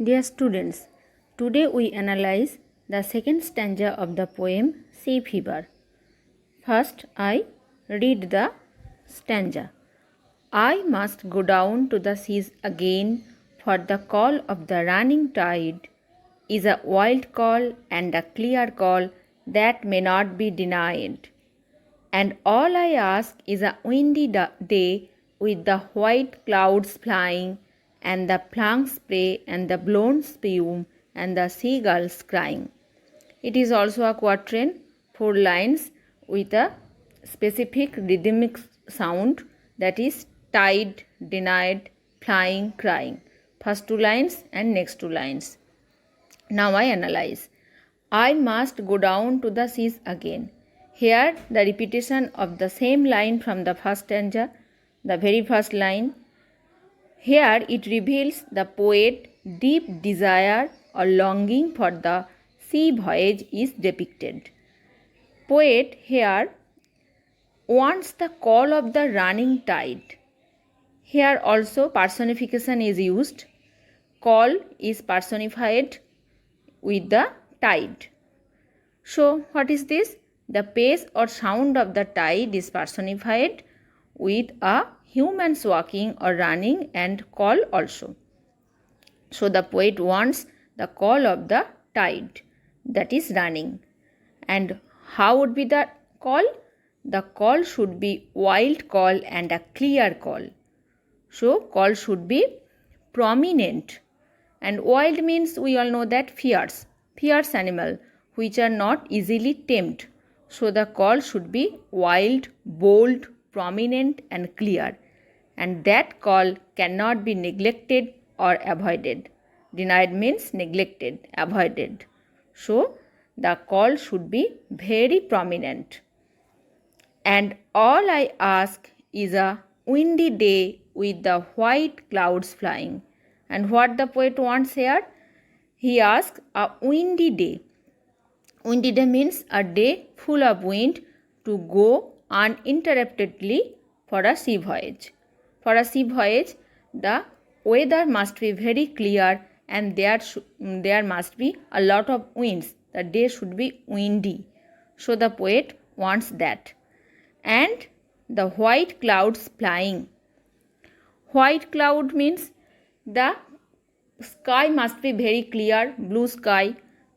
Dear students, today we analyze the second stanza of the poem Sea Fever. First, I read the stanza. I must go down to the seas again, for the call of the running tide is a wild call and a clear call that may not be denied. And all I ask is a windy day with the white clouds flying and the flung spray and the blown spume and the seagulls crying. It is also a quatrain, 4 lines with a specific rhythmic sound, that is tide, denied, flying, crying. First 2 lines and next 2 lines. Now I analyze. I must go down to the seas again. Here the repetition of the same line from the first stanza, the very first line. Here it reveals the poet's deep desire or longing for the sea voyage is depicted. Poet here wants the call of the running tide. Here also personification is used. Call is personified with the tide. So what is this? The pace or sound of the tide is personified with a humans walking or running and call also. So the poet wants the call of the tide, that is running. And how would be the call? The call should be wild call and a clear call. So call should be prominent. And wild means we all know that fierce animal which are not easily tamed. So the call should be wild, bold, prominent and clear. And that call cannot be neglected or avoided. Denied means neglected, avoided. So the call should be very prominent. And all I ask is a windy day with the white clouds flying. And what the poet wants here? He asks a windy day. Windy day means a day full of wind to go uninterruptedly for a sea voyage. For a sea voyage, the weather must be very clear and there must be a lot of winds. The day should be windy. So the poet wants that. And the white clouds flying. White cloud means the sky must be very clear, blue sky,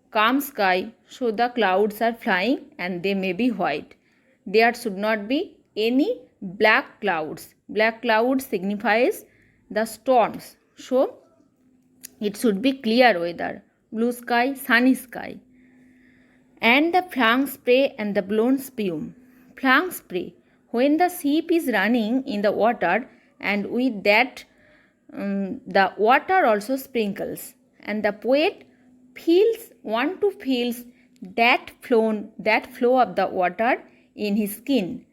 calm sky, so the clouds are flying and they may be white. There should not be any black clouds. Black clouds signifies the storms. So it should be clear weather, blue sky, sunny sky. And the flung spray and the blown spume. Flung spray, when the ship is running in the water and with that the water also sprinkles, and the poet want to feel that flow of the water in his skin.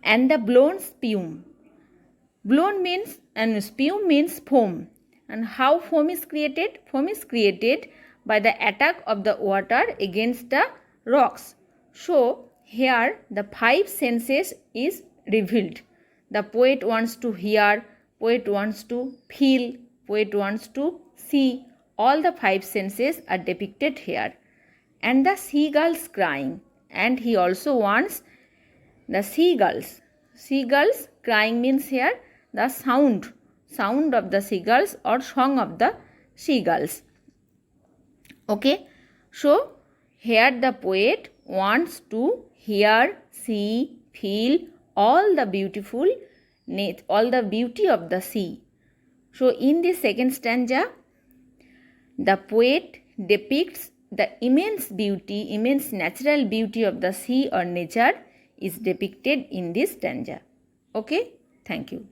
And the blown spume. Blown means and spume means foam. And how foam is created? Foam is created by the attack of the water against the rocks. So here the 5 senses is revealed. The poet wants to hear, poet wants to feel, poet wants to see. All the 5 senses are depicted here. And the seagulls crying. And he also wants the seagulls. Seagulls crying means here the sound of the seagulls or song of the seagulls. Okay. So here the poet wants to hear, see, feel all the beauty of the sea. So in this second stanza, the poet depicts the immense natural beauty of the sea or nature is depicted in this stanza. Okay, thank you.